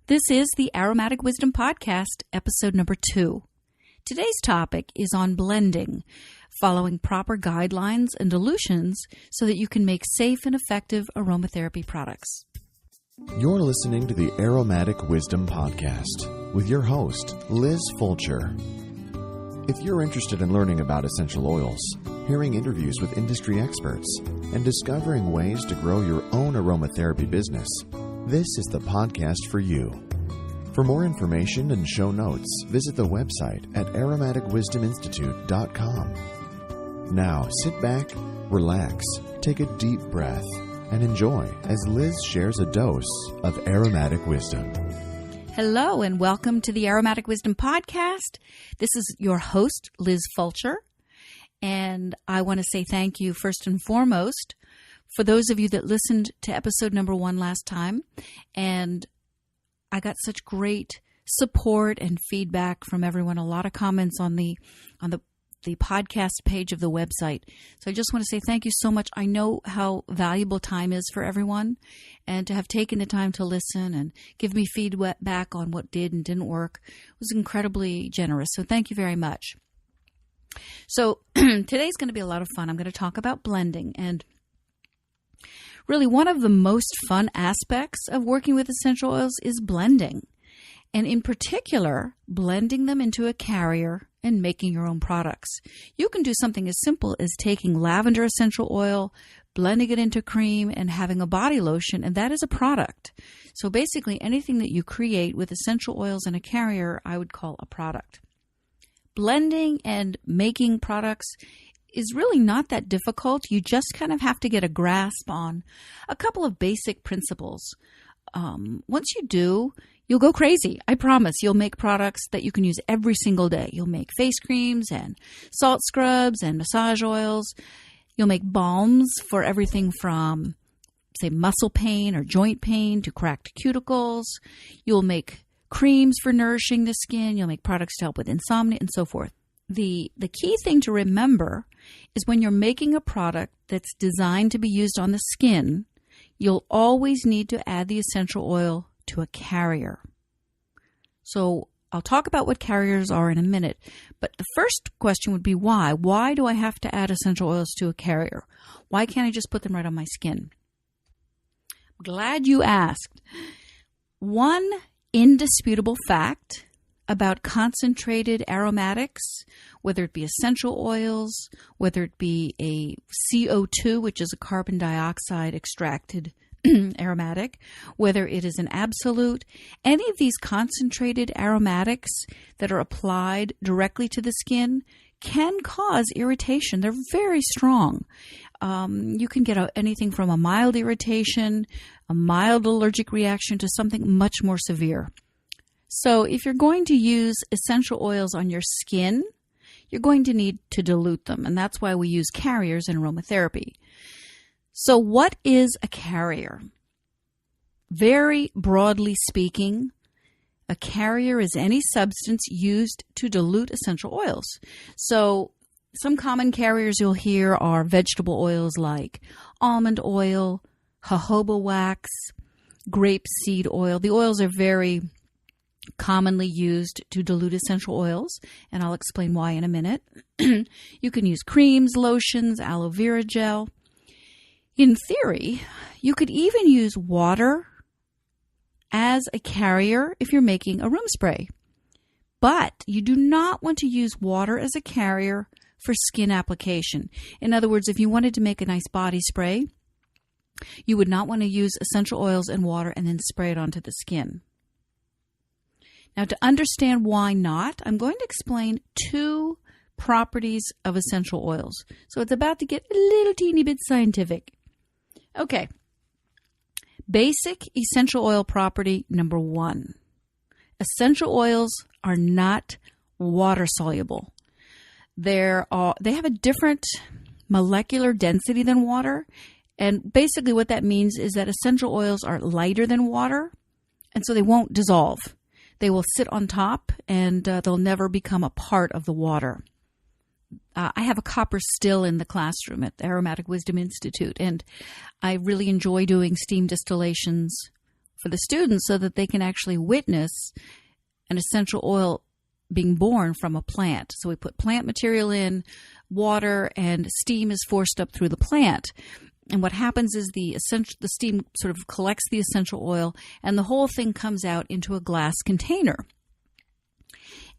This is the Aromatic Wisdom Podcast, episode number 2. Today's topic is on blending, following proper guidelines and dilutions so that you can make safe and effective aromatherapy products. You're listening to the Aromatic Wisdom Podcast with your host, Liz Fulcher. If you're interested in learning about essential oils, hearing interviews with industry experts, and discovering ways to grow your own aromatherapy business, this is the podcast for you. For more information and show notes, visit the website at aromaticwisdominstitute.com. Now, sit back, relax, take a deep breath, and enjoy as Liz shares a dose of aromatic wisdom. Hello, and welcome to the Aromatic Wisdom Podcast. This is your host, Liz Fulcher, and I want to say thank you first and foremost for those of you that listened to episode number 1 last time, and I got such great support and feedback from everyone, a lot of comments on the podcast page of the website. So I just want to say thank you so much. I know how valuable time is for everyone, and to have taken the time to listen and give me feedback on what did and didn't work was incredibly generous. So thank you very much. So today's going to be a lot of fun. I'm going to talk about blending, and really, one of the most fun aspects of working with essential oils is blending, and in particular, blending them into a carrier and making your own products. You can do something as simple as taking lavender essential oil, blending it into cream, and having a body lotion, and that is a product. So basically, anything that you create with essential oils in a carrier, I would call a product. Blending and making products is really not that difficult. You just kind of have to get a grasp on a couple of basic principles. Once you do, you'll go crazy. I promise. You'll make products that you can use every single day. You'll make face creams and salt scrubs and massage oils. You'll make balms for everything from, say, muscle pain or joint pain to cracked cuticles. You'll make creams for nourishing the skin. You'll make products to help with insomnia and so forth. The key thing to remember is when you're making a product that's designed to be used on the skin, you'll always need to add the essential oil to a carrier. So I'll talk about what carriers are in a minute, but the first question would be why? Why do I have to add essential oils to a carrier? Why can't I just put them right on my skin? I'm glad you asked. One indisputable fact about concentrated aromatics, whether it be essential oils, whether it be a CO2, which is a carbon dioxide extracted aromatic, whether it is an absolute, any of these concentrated aromatics that are applied directly to the skin can cause irritation. They're very strong. You can get anything from a mild irritation, a mild allergic reaction, to something much more severe. So if you're going to use essential oils on your skin, you're going to need to dilute them, and that's why we use carriers in aromatherapy. So what is a carrier? Very broadly speaking, a carrier is any substance used to dilute essential oils. So some common carriers you'll hear are vegetable oils like almond oil, jojoba wax, grapeseed oil. The oils are very commonly used to dilute essential oils, and I'll explain why in a minute. You can use creams, lotions, aloe vera gel. In theory, you could even use water as a carrier if you're making a room spray. But you do not want to use water as a carrier for skin application. In other words, if you wanted to make a nice body spray, you would not want to use essential oils and water and then spray it onto the skin. Now, to understand why not, I'm going to explain 2 properties of essential oils. So it's about to get a little teeny bit scientific. Okay. Basic essential oil property number 1. Essential oils are not water soluble. They have a different molecular density than water. And basically what that means is that essential oils are lighter than water, and so they won't dissolve. They will sit on top, and they'll never become a part of the water. I have a copper still in the classroom at the Aromatic Wisdom Institute, and I really enjoy doing steam distillations for the students so that they can actually witness an essential oil being born from a plant. So we put plant material in, water, and steam is forced up through the plant. And what happens is the steam sort of collects the essential oil, and the whole thing comes out into a glass container.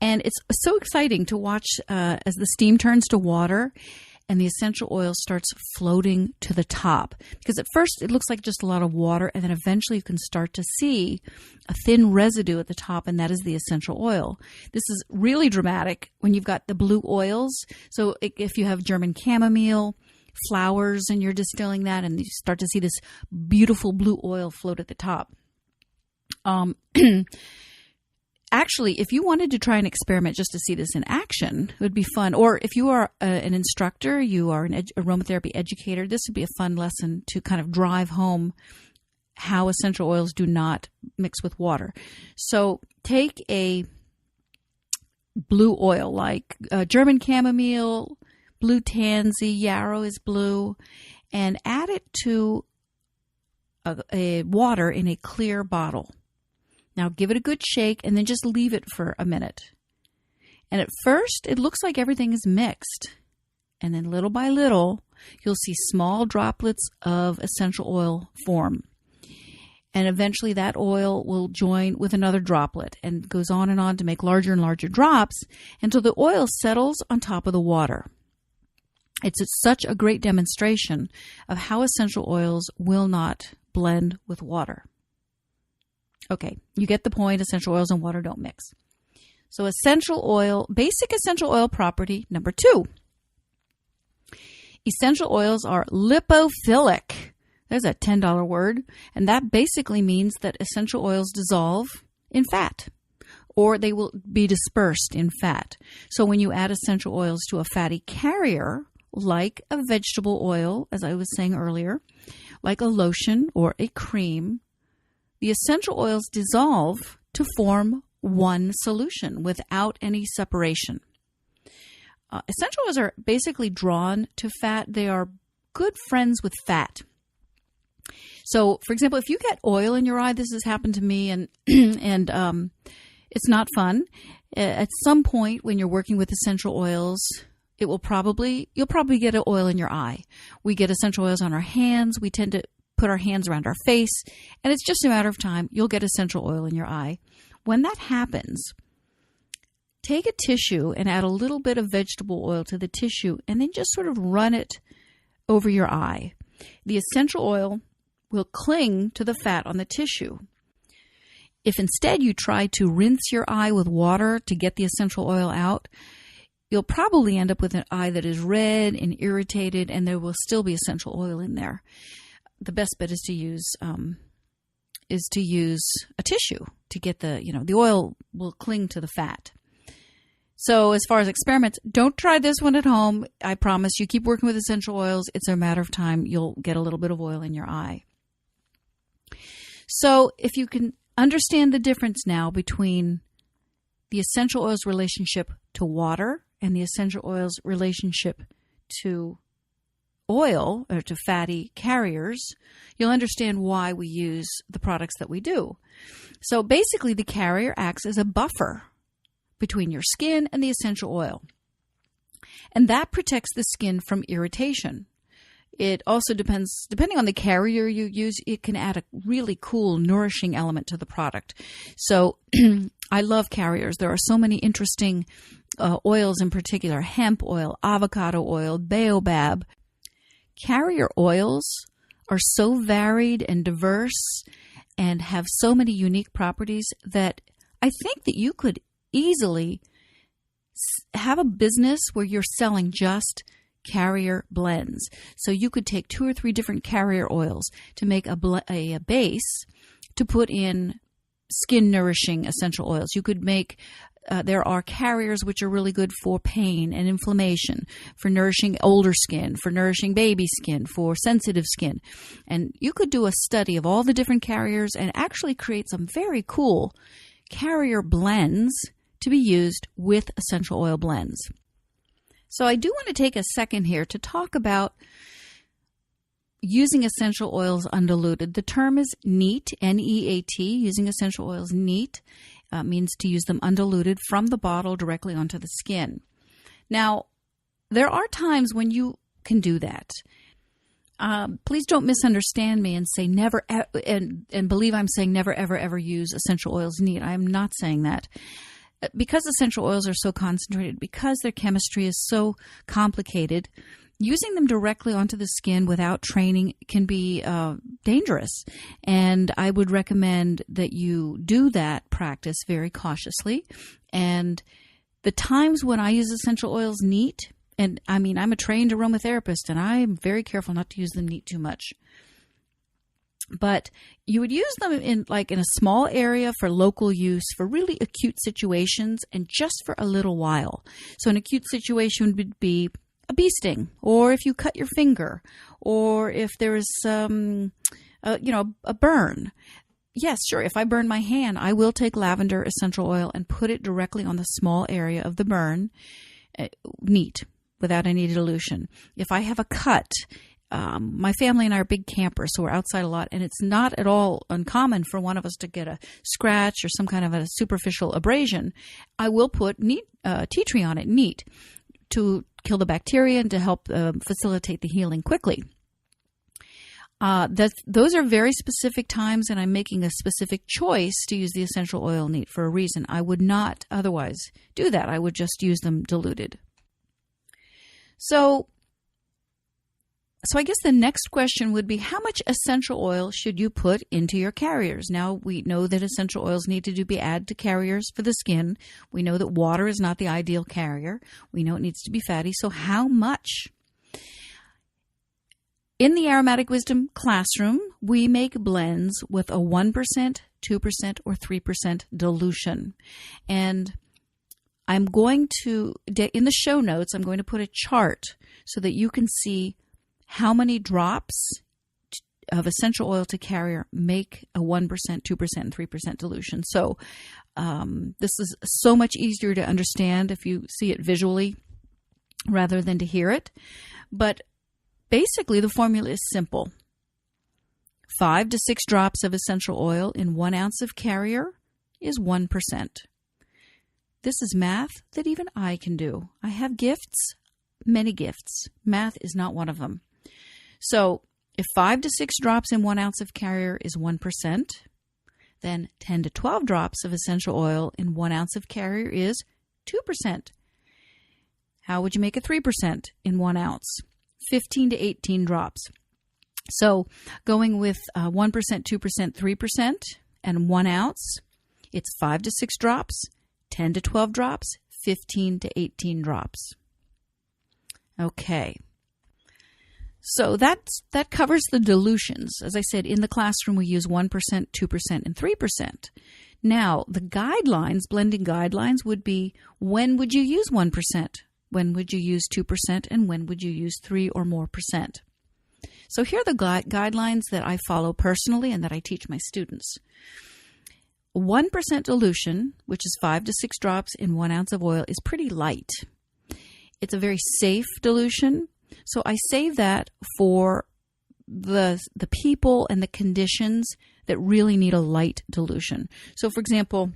And it's so exciting to watch as the steam turns to water and the essential oil starts floating to the top. Because at first it looks like just a lot of water, and then eventually you can start to see a thin residue at the top, and that is the essential oil. This is really dramatic when you've got the blue oils. So if you have German chamomile, flowers, and you're distilling that, and you start to see this beautiful blue oil float at the top. Actually, if you wanted to try an experiment just to see this in action, it would be fun. Or if you are an instructor, you are an aromatherapy educator, this would be a fun lesson to kind of drive home how essential oils do not mix with water. So take a blue oil like German chamomile, blue tansy, yarrow is blue, and add it to a water in a clear bottle. Now give it a good shake and then just leave it for a minute. And at first, it looks like everything is mixed. And then little by little, you'll see small droplets of essential oil form. And eventually that oil will join with another droplet and goes on to make larger and larger drops until the oil settles on top of the water. It's such a great demonstration of how essential oils will not blend with water. Okay, you get the point. Essential oils and water don't mix. So basic essential oil property number 2. Essential oils are lipophilic. There's a $10 word. And that basically means that essential oils dissolve in fat, or they will be dispersed in fat. So when you add essential oils to a fatty carrier, like a vegetable oil, as I was saying earlier, like a lotion or a cream, the essential oils dissolve to form one solution without any separation. Essential oils are basically drawn to fat. They are good friends with fat. So, for example, if you get oil in your eye, this has happened to me, and it's not fun. At some point when you're working with essential oils, you'll probably get an oil in your eye. We get essential oils on our hands. We tend to put our hands around our face, and it's just a matter of time. You'll get essential oil in your eye. When that happens, take a tissue and add a little bit of vegetable oil to the tissue, and then just sort of run it over your eye. The essential oil will cling to the fat on the tissue. If instead you try to rinse your eye with water to get the essential oil out, you'll probably end up with an eye that is red and irritated, and there will still be essential oil in there. The best bet is to use a tissue to get the oil will cling to the fat. So as far as experiments, don't try this one at home. I promise you, keep working with essential oils. It's a matter of time. You'll get a little bit of oil in your eye. So if you can understand the difference now between the essential oils relationship to water and the essential oils relationship to oil or to fatty carriers, you'll understand why we use the products that we do. So basically, the carrier acts as a buffer between your skin and the essential oil. And that protects the skin from irritation. It also depending on the carrier you use, it can add a really cool, nourishing element to the product. So I love carriers. There are so many interesting oils in particular: hemp oil, avocado oil, baobab. Carrier oils are so varied and diverse and have so many unique properties that I think that you could easily have a business where you're selling just carrier blends. So you could take 2 or 3 different carrier oils to make a base to put in skin nourishing essential oils. You could make there are carriers which are really good for pain and inflammation, for nourishing older skin, for nourishing baby skin, for sensitive skin. And you could do a study of all the different carriers and actually create some very cool carrier blends to be used with essential oil blends. So I do want to take a second here to talk about using essential oils undiluted. The term is neat, N-E-A-T. Using essential oils neat means to use them undiluted from the bottle directly onto the skin. Now, there are times when you can do that. Please don't misunderstand me and say never, and believe I'm saying never, ever, ever use essential oils neat. I am not saying that. Because essential oils are so concentrated, because their chemistry is so complicated, using them directly onto the skin without training can be dangerous. And I would recommend that you do that practice very cautiously. And the times when I use essential oils neat, and I mean, I'm a trained aromatherapist, and I'm very careful not to use them neat too much. But you would use them in a small area for local use, for really acute situations, and just for a little while. So an acute situation would be a bee sting, or if you cut your finger, or if there is a burn. Yes, sure. If I burn my hand, I will take lavender essential oil and put it directly on the small area of the burn, neat, without any dilution. If I have a cut, my family and I are big campers, so we're outside a lot, and it's not at all uncommon for one of us to get a scratch or some kind of a superficial abrasion. I will put neat tea tree on it, neat, to kill the bacteria and to help facilitate the healing quickly. Those are very specific times, and I'm making a specific choice to use the essential oil neat for a reason. I would not otherwise do that. I would just use them diluted. So I guess the next question would be, how much essential oil should you put into your carriers? Now, we know that essential oils need to be added to carriers for the skin. We know that water is not the ideal carrier. We know it needs to be fatty. So how much? In the Aromatic Wisdom classroom, we make blends with a 1%, 2%, or 3% dilution. And I'm going to, in the show notes, I'm going to put a chart so that you can see how many drops of essential oil to carrier make a 1%, 2%, and 3% dilution. So this is so much easier to understand if you see it visually rather than to hear it. But basically, the formula is simple. 5 to 6 drops of essential oil in 1 ounce of carrier is 1%. This is math that even I can do. I have gifts, many gifts. Math is not one of them. So if 5 to 6 drops in 1 ounce of carrier is 1%, then 10 to 12 drops of essential oil in 1 ounce of carrier is 2%. How would you make a 3% in 1 ounce? 15 to 18 drops. So going with 1%, 2%, 3%, and 1 ounce, it's 5 to 6 drops, 10 to 12 drops, 15 to 18 drops. Okay. So that covers the dilutions. As I said, in the classroom we use 1%, 2%, and 3%. Now, the guidelines, blending guidelines, would be when would you use 1%? When would you use 2%? And when would you use 3 or more percent? So here are the guidelines that I follow personally and that I teach my students. 1% dilution, which is 5 to 6 drops in 1 ounce of oil, is pretty light. It's a very safe dilution. So I save that for the people and the conditions that really need a light dilution. So, for example,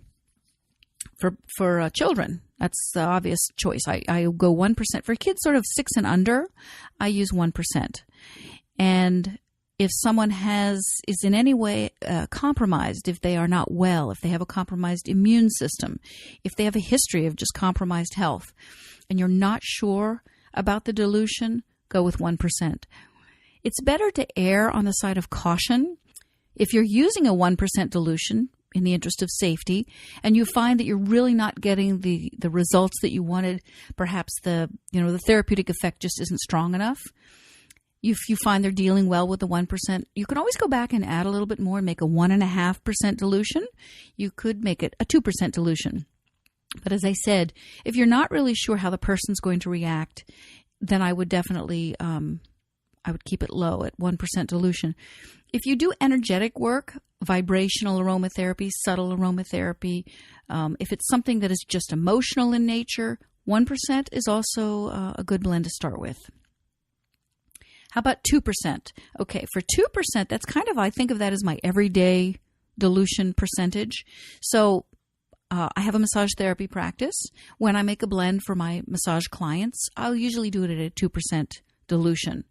for children, that's the obvious choice. I go 1%. For kids sort of 6 and under, I use 1%. And if someone is in any way compromised, if they are not well, if they have a compromised immune system, if they have a history of just compromised health, and you're not sure about the dilution, go with 1%. It's better to err on the side of caution. If you're using a 1% dilution in the interest of safety, and you find that you're really not getting the results that you wanted, perhaps the therapeutic effect just isn't strong enough. If you find they're dealing well with the 1%, you can always go back and add a little bit more and make a 1.5% dilution. You could make it a 2% dilution. But as I said, if you're not really sure how the person's going to react, then I would definitely, I would keep it low at 1% dilution. If you do energetic work, vibrational aromatherapy, subtle aromatherapy, if it's something that is just emotional in nature, 1% is also a good blend to start with. How about 2%? Okay, for 2%, that's kind of, I think of that as my everyday dilution percentage. So I have a massage therapy practice. When I make a blend for my massage clients, I'll usually do it at a 2% dilution.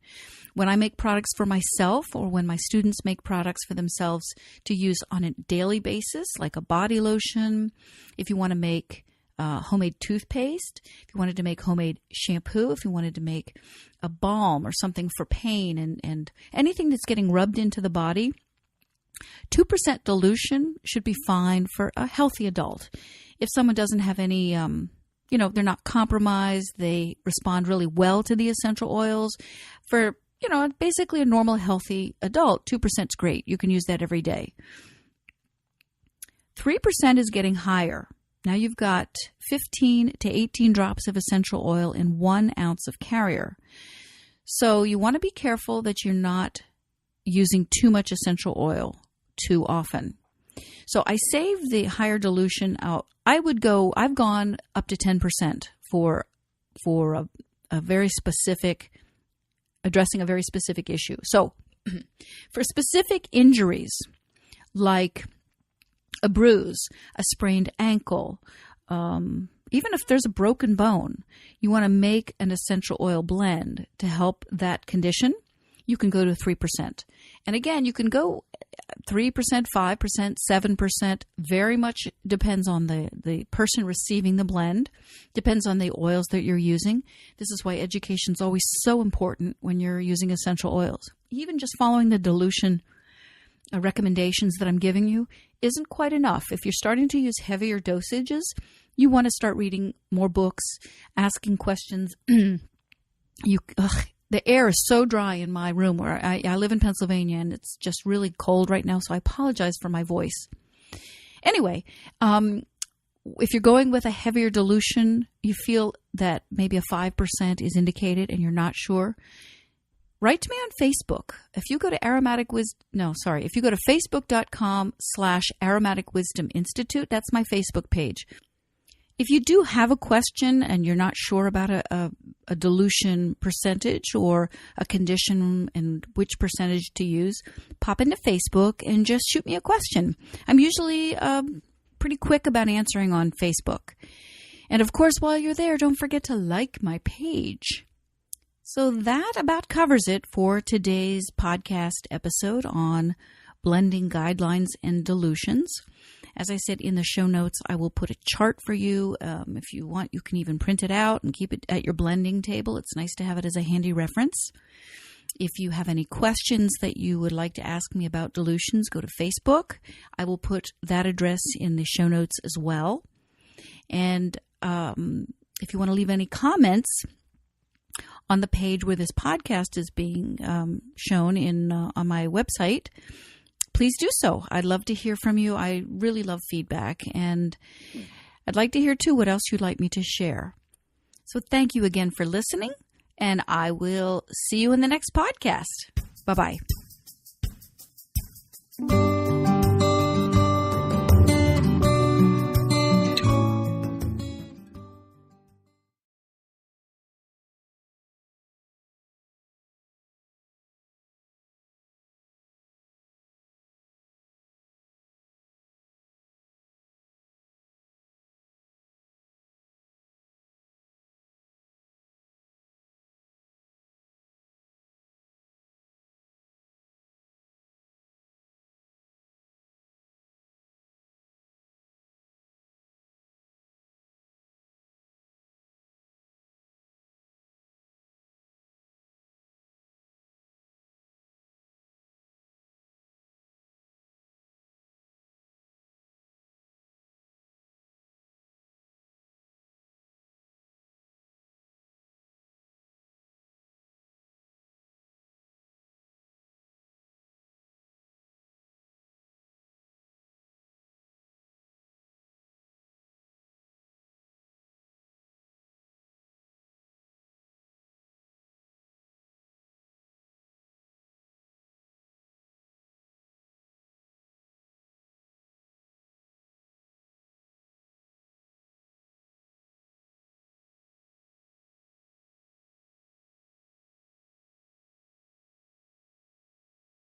When I make products for myself, or when my students make products for themselves to use on a daily basis, like a body lotion, if you want to make homemade toothpaste, if you wanted to make homemade shampoo, if you wanted to make a balm or something for pain and anything that's getting rubbed into the body, 2% dilution should be fine for a healthy adult. If someone doesn't have any, they're not compromised, they respond really well to the essential oils. For, basically a normal, healthy adult, 2% is great. You can use that every day. 3% is getting higher. Now you've got 15 to 18 drops of essential oil in 1 ounce of carrier. So you want to be careful that you're not using too much essential oil too often. So I save the higher dilution out. I've gone up to 10% for a very specific, addressing a very specific issue. So for specific injuries like a bruise, a sprained ankle, even if there's a broken bone, you want to make an essential oil blend to help that condition, you can go to 3%. And again, you can go 3%, 5%, 7%, very much depends on the person receiving the blend, depends on the oils that you're using. This is why education is always so important when you're using essential oils. Even just following the dilution recommendations that I'm giving you isn't quite enough. If you're starting to use heavier dosages, you want to start reading more books, asking questions. The air is so dry in my room where I live in Pennsylvania, and it's just really cold right now, so I apologize for my voice. Anyway, if you're going with a heavier dilution, you feel that maybe a 5% is indicated and you're not sure, write to me on Facebook. If you go to if you go to facebook.com/Aromatic Wisdom Institute, that's my Facebook page. If you do have a question and you're not sure about a dilution percentage or a condition and which percentage to use, pop into Facebook and just shoot me a question. I'm usually pretty quick about answering on Facebook. And of course, while you're there, don't forget to like my page. So that about covers it for today's podcast episode on blending guidelines and dilutions. As I said in the show notes, I will put a chart for you. If you want, you can even print it out and keep it at your blending table. It's nice to have it as a handy reference. If you have any questions that you would like to ask me about dilutions, go to Facebook. I will put that address in the show notes as well. And if you want to leave any comments on the page where this podcast is being shown on my website, please do so. I'd love to hear from you. I really love feedback, and I'd like to hear, too, what else you'd like me to share. So thank you again for listening, and I will see you in the next podcast. Bye-bye.